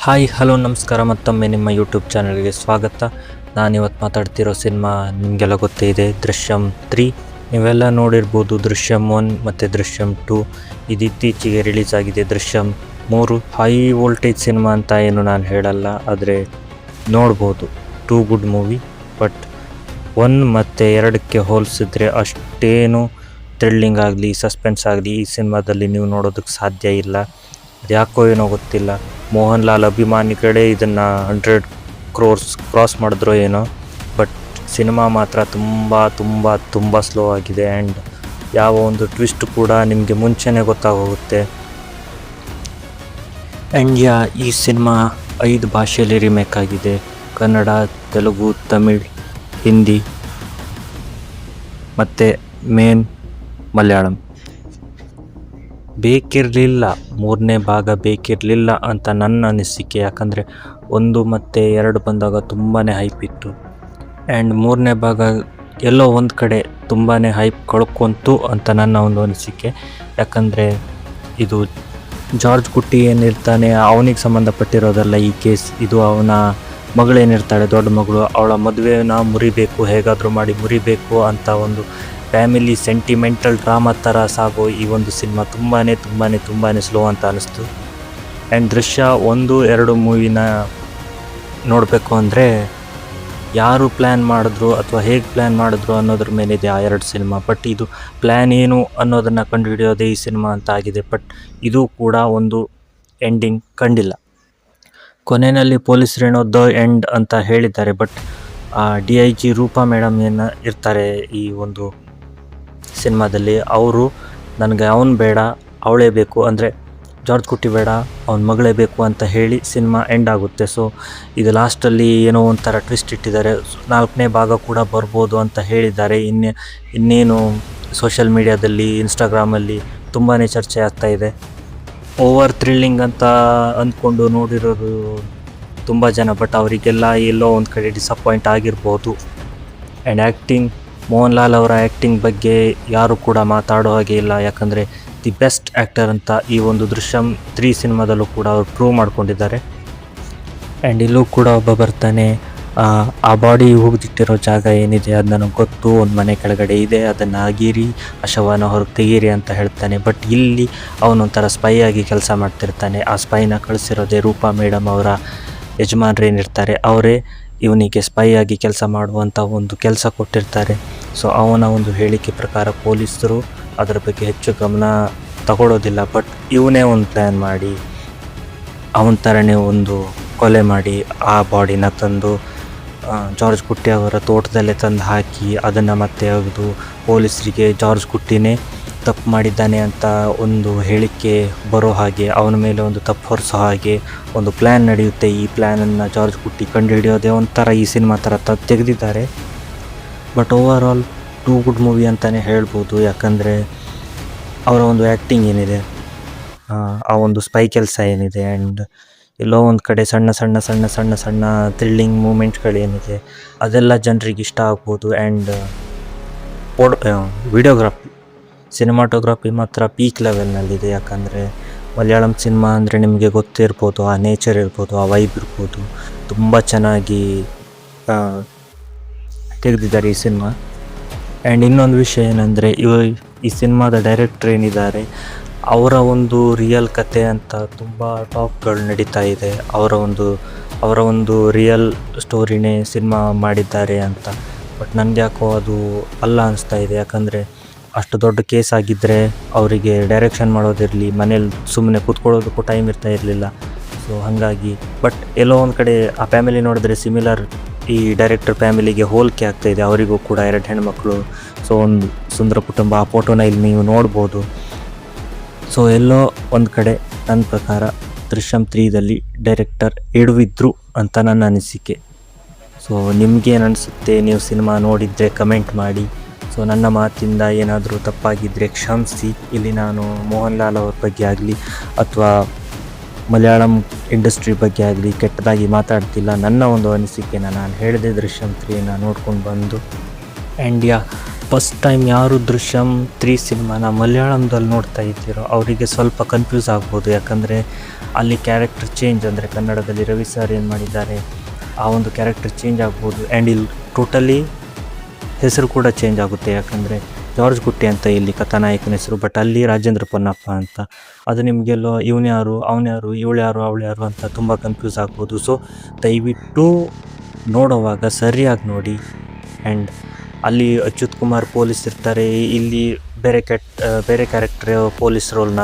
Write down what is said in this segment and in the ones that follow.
Hi hello ನಮಸ್ಕಾರ. ಮತ್ತೊಮ್ಮೆ ನಿಮ್ಮ ಯೂಟ್ಯೂಬ್ ಚಾನಲ್ಗೆ ಸ್ವಾಗತ. ನಾನಿವತ್ತು ಮಾತಾಡ್ತಿರೋ ಸಿನಿಮಾ ನಿಮಗೆಲ್ಲ ಗೊತ್ತೇ ಇದೆ, ದೃಶ್ಯಂ 3. ನೀವೆಲ್ಲ ನೋಡಿರ್ಬೋದು ದೃಶ್ಯಂ 1 ಮತ್ತು ದೃಶ್ಯಂ 2. ಇದು ಇತ್ತೀಚೆಗೆ ರಿಲೀಸ್ ಆಗಿದೆ ದೃಶ್ಯಂ 3. ಹೈ ವೋಲ್ಟೇಜ್ ಸಿನಿಮಾ ಅಂತ ಏನು ನಾನು ಹೇಳಲ್ಲ, ಆದರೆ ನೋಡ್ಬೋದು, 2 ಗುಡ್ ಮೂವಿ. ಬಟ್ 1 ಮತ್ತು 2ಕ್ಕೆ ಹೋಲಿಸಿದ್ರೆ ಅಷ್ಟೇನು ಥ್ರಿಲ್ಲಿಂಗ್ ಆಗಲಿ ಸಸ್ಪೆನ್ಸ್ ಆಗಲಿ ಈ ಸಿನಿಮಾದಲ್ಲಿ ನೀವು ನೋಡೋದಕ್ಕೆ ಸಾಧ್ಯ ಇಲ್ಲ. ಅದು ಯಾಕೋ ಏನೋ ಗೊತ್ತಿಲ್ಲ, ಮೋಹನ್ ಲಾಲ್ ಅಭಿಮಾನಿಗಳೇ ಇದನ್ನು 100 crores ಕ್ರಾಸ್ ಮಾಡಿದ್ರೋ ಏನೋ. ಬಟ್ ಸಿನಿಮಾ ಮಾತ್ರ ತುಂಬ ಸ್ಲೋ ಆಗಿದೆ. ಆ್ಯಂಡ್ ಯಾವ ಒಂದು ಟ್ವಿಸ್ಟ್ ಕೂಡ ನಿಮಗೆ ಮುಂಚೆನೇ ಗೊತ್ತಾಗೋಗುತ್ತೆ. ಆ್ಯಂಡ್ ಈ ಸಿನಿಮಾ 5 ಭಾಷೆಯಲ್ಲಿ ರಿಮೇಕ್ ಆಗಿದೆ: ಕನ್ನಡ, ತೆಲುಗು, ತಮಿಳ್, ಹಿಂದಿ ಮತ್ತು ಮಲಯಾಳಂ. ಬೇಕಿರಲಿಲ್ಲ, 3ನೇ ಭಾಗ ಬೇಕಿರಲಿಲ್ಲ ಅಂತ ನನ್ನ ಅನಿಸಿಕೆ. ಯಾಕಂದರೆ 1 ಮತ್ತು 2 ಬಂದಾಗ ತುಂಬಾ ಹೈಪ್ ಇತ್ತು. ಆ್ಯಂಡ್ 3ನೇ ಭಾಗ ಎಲ್ಲೋ ಒಂದು ಕಡೆ ತುಂಬಾ ಹೈಪ್ ಕಳ್ಕೊಂತು ಅಂತ ನನ್ನ ಒಂದು ಅನಿಸಿಕೆ. ಯಾಕಂದರೆ ಇದು ಜಾರ್ಜ್ ಕುಟ್ಟಿ ಏನಿರ್ತಾನೆ ಅವನಿಗೆ ಸಂಬಂಧಪಟ್ಟಿರೋದಲ್ಲ ಈ ಕೇಸ್. ಇದು ಅವನ ಮಗಳೇನಿರ್ತಾಳೆ, ದೊಡ್ಡ ಮಗಳು, ಅವಳ ಮದುವೆನ ಮುರಿಬೇಕು, ಹೇಗಾದರೂ ಮಾಡಿ ಮುರಿಬೇಕು ಅಂತ ಒಂದು ಫ್ಯಾಮಿಲಿ ಸೆಂಟಿಮೆಂಟಲ್ ಡ್ರಾಮಾ ಥರ ಸಾಗೋ ಈ ಒಂದು ಸಿನಿಮಾ ತುಂಬಾ ಸ್ಲೋ ಅಂತ ಅನ್ನಿಸ್ತು. ಆ್ಯಂಡ್ ದೃಶ್ಯ 1, 2 ಮೂವಿನ ನೋಡಬೇಕು ಅಂದರೆ ಯಾರು ಪ್ಲ್ಯಾನ್ ಮಾಡಿದ್ರು ಅಥವಾ ಹೇಗೆ ಪ್ಲ್ಯಾನ್ ಮಾಡಿದ್ರು ಅನ್ನೋದ್ರ ಮೇಲಿದೆ ಆ 2 ಸಿನಿಮಾ. ಬಟ್ ಇದು ಪ್ಲ್ಯಾನ್ ಏನು ಅನ್ನೋದನ್ನು ಕಂಡುಹಿಡಿಯೋದೇ ಈ ಸಿನಿಮಾ ಅಂತ ಆಗಿದೆ. ಬಟ್ ಇದು ಕೂಡ ಒಂದು ಎಂಡಿಂಗ್ ಕಂಡಿಲ್ಲ. ಕೊನೆಯಲ್ಲಿ ಪೊಲೀಸರೇನೋ ದ ಎಂಡ್ ಅಂತ ಹೇಳಿದ್ದಾರೆ. ಬಟ್ DIG ರೂಪಾ ಮೇಡಮ್ ಏನು ಇರ್ತಾರೆ ಈ ಒಂದು ಸಿನಿಮಾದಲ್ಲಿ, ಅವರು ನನಗೆ ಅವನು ಬೇಡ ಅವಳೇ ಬೇಕು, ಅಂದರೆ ಜಾರ್ಜ್ ಕುಟ್ಟಿ ಬೇಡ ಅವನ ಮಗಳೇ ಬೇಕು ಅಂತ ಹೇಳಿ ಸಿನಿಮಾ ಎಂಡ್ ಆಗುತ್ತೆ. ಸೊ ಇದು ಲಾಸ್ಟಲ್ಲಿ ಏನೋ ಒಂಥರ ಟ್ವಿಸ್ಟ್ ಇಟ್ಟಿದ್ದಾರೆ. 4ನೇ ಭಾಗ ಕೂಡ ಬರ್ಬೋದು ಅಂತ ಹೇಳಿದ್ದಾರೆ. ಇನ್ನೇನು ಸೋಷಿಯಲ್ ಮೀಡಿಯಾದಲ್ಲಿ, ಇನ್ಸ್ಟಾಗ್ರಾಮಲ್ಲಿ ತುಂಬಾ ಚರ್ಚೆ ಆಗ್ತಾಯಿದೆ. ಓವರ್ ಥ್ರಿಲ್ಲಿಂಗ್ ಅಂತ ಅಂದ್ಕೊಂಡು ನೋಡಿರೋರು ತುಂಬ ಜನ. ಬಟ್ ಅವರಿಗೆಲ್ಲ ಎಲ್ಲೋ ಒಂದು ಕಡೆ ಡಿಸಪಾಯಿಂಟ್ ಆಗಿರ್ಬೋದು. ಆ್ಯಂಡ್ ಆ್ಯಕ್ಟಿಂಗ್, ಮೋಹನ್ ಲಾಲ್ ಅವರ ಆ್ಯಕ್ಟಿಂಗ್ ಬಗ್ಗೆ ಯಾರು ಕೂಡ ಮಾತಾಡೋ ಹಾಗೆ ಇಲ್ಲ. ಯಾಕಂದರೆ ದಿ ಬೆಸ್ಟ್ ಆ್ಯಕ್ಟರ್ ಅಂತ ಈ ಒಂದು ದೃಶ್ಯಂ 3 ಸಿನಿಮಾದಲ್ಲೂ ಕೂಡ ಅವರು ಪ್ರೂವ್ ಮಾಡ್ಕೊಂಡಿದ್ದಾರೆ. ಆ್ಯಂಡ್ ಇಲ್ಲೂ ಕೂಡ ಒಬ್ಬ ಬರ್ತಾನೆ, ಆ ಬಾಡಿ ಹೋಗ್ದಿಟ್ಟಿರೋ ಜಾಗ ಏನಿದೆ ಅದು ನನಗೆ ಗೊತ್ತು, ಒಂದು ಮನೆ ಕೆಳಗಡೆ ಇದೆ, ಅದನ್ನು ಅಗೀರಿ, ಆ ಶವನ ಹೊರಗೆ ತೆಗೀರಿ ಅಂತ ಹೇಳ್ತಾನೆ. ಬಟ್ ಇಲ್ಲಿ ಅವನೊಂಥರ ಸ್ಪೈ ಆಗಿ ಕೆಲಸ ಮಾಡ್ತಿರ್ತಾನೆ. ಆ ಸ್ಪೈನ ಕಳಿಸಿರೋದೇ ರೂಪಾ ಮೇಡಮ್ ಅವರ ಯಜಮಾನ್ರೇನಿರ್ತಾರೆ, ಅವರೇ ಇವನಿಗೆ ಸ್ಪೈ ಆಗಿ ಕೆಲಸ ಮಾಡುವಂಥ ಒಂದು ಕೆಲಸ ಕೊಟ್ಟಿರ್ತಾರೆ. ಸೊ ಅವನ ಒಂದು ಹೇಳಿಕೆ ಪ್ರಕಾರ ಪೊಲೀಸರು ಅದರ ಬಗ್ಗೆ ಹೆಚ್ಚು ಗಮನ ತಗೊಳ್ಳೋದಿಲ್ಲ. ಬಟ್ ಇವನೇ ಒಂದು ಪ್ಲ್ಯಾನ್ ಮಾಡಿ ಅವನ ಥರನೇ ಒಂದು ಕೊಲೆ ಮಾಡಿ ಆ ಬಾಡಿನ ತಂದು ಜಾರ್ಜ್ ಕುಟ್ಟಿ ಅವರ ತೋಟದಲ್ಲೇ ತಂದು ಹಾಕಿ ಅದನ್ನು ಮತ್ತೆ ಒಗೆದು ಪೊಲೀಸರಿಗೆ ಜಾರ್ಜ್ ಕುಟ್ಟಿನೇ ತಪ್ಪು ಮಾಡಿದ್ದಾನೆ ಅಂತ ಒಂದು ಹೇಳಿಕೆ ಬರೋ ಹಾಗೆ, ಅವನ ಮೇಲೆ ಒಂದು ತಪ್ಪು ಹೊರಿಸೋ ಹಾಗೆ ಒಂದು ಪ್ಲ್ಯಾನ್ ನಡೆಯುತ್ತೆ. ಈ ಪ್ಲ್ಯಾನನ್ನು ಜಾರ್ಜ್ ಕುಟ್ಟಿ ಕಂಡುಹಿಡಿಯೋದೇ ಒಂಥರ ಈ ಸಿನಿಮಾ ಥರ ತೆಗೆದಿದ್ದಾರೆ. But over all 2 good movie ಅಂತಲೇ ಹೇಳ್ಬೋದು. ಯಾಕಂದರೆ ಅವರ ಒಂದು ಆ್ಯಕ್ಟಿಂಗ್ ಏನಿದೆ, ಆ ಒಂದು ಸ್ಪೈ ಕೆಲಸ ಏನಿದೆ, ಆ್ಯಂಡ್ ಎಲ್ಲೋ ಒಂದು ಕಡೆ ಸಣ್ಣ ಥ್ರಿಲ್ಲಿಂಗ್ ಮೂಮೆಂಟ್ಗಳೇನಿದೆ ಅದೆಲ್ಲ ಜನರಿಗೆ ಇಷ್ಟ ಆಗ್ಬೋದು. ಆ್ಯಂಡ್ ವಿಡಿಯೋಗ್ರಾಫಿ, ಸಿನಿಮಾಟೋಗ್ರಫಿ ಮಾತ್ರ ಪೀಕ್ ಲೆವೆಲ್ನಲ್ಲಿದೆ. ಯಾಕಂದರೆ ಮಲಯಾಳಂ ಸಿನಿಮಾ ಅಂದರೆ ನಿಮಗೆ ಗೊತ್ತಿರ್ಬೋದು, ಆ ನೇಚರ್ ಇರ್ಬೋದು, ಆ ವೈಬ್ ಇರ್ಬೋದು, ತುಂಬ ಚೆನ್ನಾಗಿ ತೆಗೆದಿದ್ದಾರೆ ಈ ಸಿನಿಮಾ. ಆ್ಯಂಡ್ ಇನ್ನೊಂದು ವಿಷಯ ಏನಂದರೆ ಈ ಸಿನಿಮಾದ ಡೈರೆಕ್ಟ್ರ್ ಏನಿದ್ದಾರೆ ಅವರ ಒಂದು ರಿಯಲ್ ಕತೆ ಅಂತ ತುಂಬ ಟಾಕ್ಗಳು ನಡೀತಾ ಇದೆ. ಅವರ ಒಂದು ರಿಯಲ್ ಸ್ಟೋರಿನೇ ಸಿನಿಮಾ ಮಾಡಿದ್ದಾರೆ ಅಂತ. ಬಟ್ ನನಗೆ ಯಾಕೋ ಅದು ಅಲ್ಲ ಅನಿಸ್ತಾ ಇದೆ. ಯಾಕಂದರೆ ಅಷ್ಟು ದೊಡ್ಡ ಕೇಸ್ ಆಗಿದ್ದರೆ ಅವರಿಗೆ ಡೈರೆಕ್ಷನ್ ಮಾಡೋದಿರಲಿ, ಮನೇಲಿ ಸುಮ್ಮನೆ ಕೂತ್ಕೊಳ್ಳೋದಕ್ಕೂ ಟೈಮ್ ಇರ್ತಾ ಇರಲಿಲ್ಲ. ಸೊ ಹಾಗಾಗಿ ಬಟ್ ಎಲ್ಲೋ ಒಂದು ಕಡೆ ಆ ಫ್ಯಾಮಿಲಿ ನೋಡಿದ್ರೆ ಸಿಮಿಲರ್ ಈ ಡೈರೆಕ್ಟರ್ ಫ್ಯಾಮಿಲಿಗೆ ಹೋಲಿಕೆ ಆಗ್ತಾಯಿದೆ. ಅವರಿಗೂ ಕೂಡ 2 ಹೆಣ್ಮಕ್ಳು, ಸೊ ಒಂದು ಸುಂದರ ಕುಟುಂಬ. ಆ ಫೋಟೋನ ಇಲ್ಲಿ ನೀವು ನೋಡ್ಬೋದು. ಸೊ ಎಲ್ಲೋ ಒಂದು ಕಡೆ ನನ್ನ ಪ್ರಕಾರ ದೃಶ್ಯಂ 3ದಲ್ಲಿ ಡೈರೆಕ್ಟರ್ ಎಡವಿದ್ರು ಅಂತ ನನ್ನ ಅನಿಸಿಕೆ. ಸೊ ನಿಮಗೇನು ಅನಿಸುತ್ತೆ? ನೀವು ಸಿನಿಮಾ ನೋಡಿದರೆ ಕಮೆಂಟ್ ಮಾಡಿ. ಸೊ ನನ್ನ ಮಾತಿಂದ ಏನಾದರೂ ತಪ್ಪಾಗಿದ್ದರೆ ಕ್ಷಮಿಸಿ. ಇಲ್ಲಿ ನಾನು ಮೋಹನ್ ಲಾಲ್ ಅವ್ರ ಬಗ್ಗೆ ಆಗಲಿ ಅಥವಾ ಮಲಯಾಳಂ ಇಂಡಸ್ಟ್ರಿ ಬಗ್ಗೆ ಆಗಲಿ ಕೆಟ್ಟದಾಗಿ ಮಾತಾಡ್ತಿಲ್ಲ. ನನ್ನ ಒಂದು ಅನಿಸಿಕೆನ ನಾನು ಹೇಳಿದೆ ದೃಶ್ಯಂ 3ನ ನೋಡ್ಕೊಂಡು ಬಂದು. ಆ್ಯಂಡ್ ಫಸ್ಟ್ ಟೈಮ್ ಯಾರು ದೃಶ್ಯಂ 3 ಸಿನಿಮಾನ ಮಲಯಾಳಂದಲ್ಲಿ ನೋಡ್ತಾ ಇದ್ದೀರೋ ಅವರಿಗೆ ಸ್ವಲ್ಪ ಕನ್ಫ್ಯೂಸ್ ಆಗ್ಬೋದು. ಯಾಕಂದರೆ ಅಲ್ಲಿ ಕ್ಯಾರೆಕ್ಟರ್ ಚೇಂಜ್, ಅಂದರೆ ಕನ್ನಡದಲ್ಲಿ ರವಿ ಸರ್ ಏನು ಮಾಡಿದ್ದಾರೆ ಆ ಒಂದು ಕ್ಯಾರೆಕ್ಟರ್ ಚೇಂಜ್ ಆಗ್ಬೋದು. ಆ್ಯಂಡ್ ಇಲ್ಲಿ ಟೋಟಲಿ ಹೆಸರು ಕೂಡ ಚೇಂಜ್ ಆಗುತ್ತೆ. ಯಾಕಂದರೆ ಜಾರ್ಜ್ ಗುಟ್ಟಿ ಅಂತ ಇಲ್ಲಿ ಕಥಾನಾಯಕನ ಹೆಸರು, ಬಟ್ ಅಲ್ಲಿ ರಾಜೇಂದ್ರ ಪೊನ್ನಪ್ಪ ಅಂತ. ಅದು ನಿಮಗೆಲ್ಲೋ ಇವನ್ಯಾರು ಅವನ್ಯಾರು ಇವಳ್ಯಾರು ಅವಳ್ಯಾರು ಅಂತ ತುಂಬ ಕನ್ಫ್ಯೂಸ್ ಆಗ್ಬೋದು. ಸೊ ದಯವಿಟ್ಟು ನೋಡುವಾಗ ಸರಿಯಾಗಿ ನೋಡಿ. ಆ್ಯಂಡ್ ಅಲ್ಲಿ ಅಚ್ಯುತ್ ಕುಮಾರ್ ಪೊಲೀಸ್ ಇರ್ತಾರೆ, ಇಲ್ಲಿ ಬೇರೆ ಕ್ಯಾರೆಕ್ಟರ್ ಪೊಲೀಸ್ ರೋಲ್ನ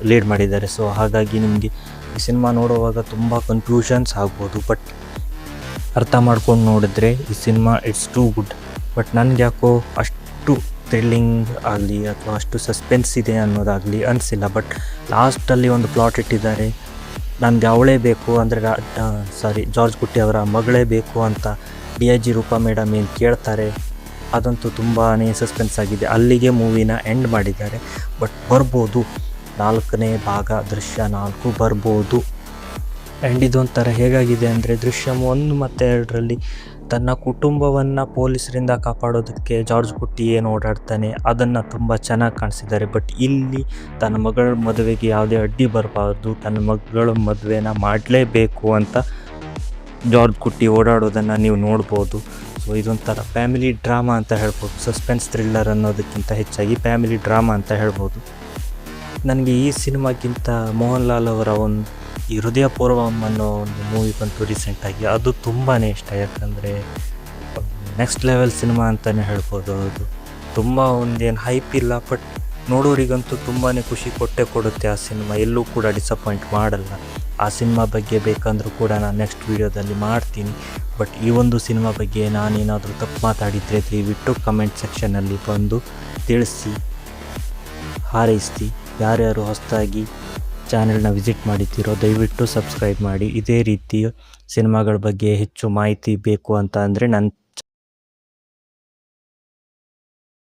ಲೀಡ್ ಮಾಡಿದ್ದಾರೆ. ಸೊ ಹಾಗಾಗಿ ನಿಮಗೆ ಈ ಸಿನಿಮಾ ನೋಡುವಾಗ ತುಂಬ ಕನ್ಫ್ಯೂಷನ್ಸ್ ಆಗ್ಬೋದು, ಬಟ್ ಅರ್ಥ ಮಾಡ್ಕೊಂಡು ನೋಡಿದ್ರೆ ಈ cinema it's too good. But ನನಗೆ ಯಾಕೋ ಅಷ್ಟು ಥ್ರಿಲ್ಲಿಂಗ್ ಆಗಲಿ ಅಥವಾ ಅಷ್ಟು ಸಸ್ಪೆನ್ಸ್ ಇದೆ ಅನ್ನೋದಾಗಲಿ ಅನಿಸಿಲ್ಲ. ಬಟ್ ಲಾಸ್ಟಲ್ಲಿ ಒಂದು ಪ್ಲಾಟ್ ಇಟ್ಟಿದ್ದಾರೆ, ನನಗೆ ಅವಳೇ ಬೇಕು ಅಂದರೆ ಜಾರ್ಜ್ ಗುಟ್ಟಿ ಅವರ ಮಗಳೇ ಬೇಕು ಅಂತ DIG ರೂಪಾ ಮೇಡಮ್ ಏನು ಕೇಳ್ತಾರೆ, ಅದಂತೂ ತುಂಬಾ ಸಸ್ಪೆನ್ಸ್ ಆಗಿದೆ. ಅಲ್ಲಿಗೆ ಮೂವಿನ ಎಂಡ್ ಮಾಡಿದ್ದಾರೆ. ಬಟ್ ಬರ್ಬೋದು 4ನೇ ಭಾಗ ದೃಶ್ಯ 4 ಬರ್ಬೋದು. ಆ್ಯಂಡ್ ಇದೊಂಥರ ಹೇಗಾಗಿದೆ ಅಂದರೆ ದೃಶ್ಯಂ 1 ಮತ್ತು 2ರಲ್ಲಿ ತನ್ನ ಕುಟುಂಬವನ್ನು ಪೊಲೀಸರಿಂದ ಕಾಪಾಡೋದಕ್ಕೆ ಜಾರ್ಜ್ ಗುಟ್ಟಿ ಏನು ಓಡಾಡ್ತಾನೆ ಅದನ್ನು ತುಂಬ ಚೆನ್ನಾಗಿ ಕಾಣಿಸಿದ್ದಾರೆ. ಬಟ್ ಇಲ್ಲಿ ತನ್ನ ಮಗಳ ಮದುವೆಗೆ ಯಾವುದೇ ಅಡ್ಡಿ ಬರಬಾರ್ದು, ತನ್ನ ಮಗಳ ಮದುವೆನ ಮಾಡಲೇಬೇಕು ಅಂತ ಜಾರ್ಜ್ ಗುಟ್ಟಿ ಓಡಾಡೋದನ್ನು ನೀವು ನೋಡ್ಬೋದು. ಸೊ ಇದೊಂಥರ ಫ್ಯಾಮಿಲಿ ಡ್ರಾಮಾ ಅಂತ ಹೇಳ್ಬೋದು, ಸಸ್ಪೆನ್ಸ್ ಥ್ರಿಲ್ಲರ್ ಅನ್ನೋದಕ್ಕಿಂತ ಹೆಚ್ಚಾಗಿ ಫ್ಯಾಮಿಲಿ ಡ್ರಾಮಾ ಅಂತ ಹೇಳ್ಬೋದು. ನನಗೆ ಈ ಸಿನಿಮಾಗಿಂತ ಮೋಹನ್ ಲಾಲ್ ಅವರ ಈ ಹೃದಯಪೂರ್ವಂ ಅನ್ನೋ ಒಂದು ಮೂವಿ ಬಂತು ರೀಸೆಂಟಾಗಿ, ಅದು ತುಂಬಾ ಇಷ್ಟ. ಯಾಕಂದರೆ ನೆಕ್ಸ್ಟ್ ಲೆವೆಲ್ ಸಿನಿಮಾ ಅಂತಲೇ ಹೇಳ್ಬೋದು. ಅದು ತುಂಬ ಒಂದೇನು ಹೈಪ್ ಇಲ್ಲ, ಬಟ್ ನೋಡೋರಿಗಂತೂ ತುಂಬಾ ಖುಷಿ ಕೊಡುತ್ತೆ ಆ ಸಿನಿಮಾ. ಎಲ್ಲೂ ಕೂಡ ಡಿಸಪಾಯಿಂಟ್ ಮಾಡಲ್ಲ. ಆ ಸಿನಿಮಾ ಬಗ್ಗೆ ಬೇಕಂದ್ರೂ ಕೂಡ ನಾನು ನೆಕ್ಸ್ಟ್ ವೀಡಿಯೋದಲ್ಲಿ ಮಾಡ್ತೀನಿ. ಬಟ್ ಈ ಒಂದು ಸಿನಿಮಾ ಬಗ್ಗೆ ನಾನೇನಾದರೂ ತಪ್ಪು ಮಾತಾಡಿದರೆ ದಯವಿಟ್ಟು ಕಮೆಂಟ್ ಸೆಕ್ಷನಲ್ಲಿ ಬಂದು ತಿಳಿಸಿ, ಹಾರೈಸಿ. ಯಾರ್ಯಾರು ಹೊಸದಾಗಿ ಚಾನೆಲ್ನ ವಿಸಿಟ್ ಮಾಡಿದ್ದೀರೋ ದಯವಿಟ್ಟು ಸಬ್ಸ್ಕ್ರೈಬ್ ಮಾಡಿ. ಇದೇ ರೀತಿ ಸಿನಿಮಾಗಳ ಬಗ್ಗೆ ಹೆಚ್ಚು ಮಾಹಿತಿ ಬೇಕು ಅಂತ ಅಂದರೆ ನನ್ನ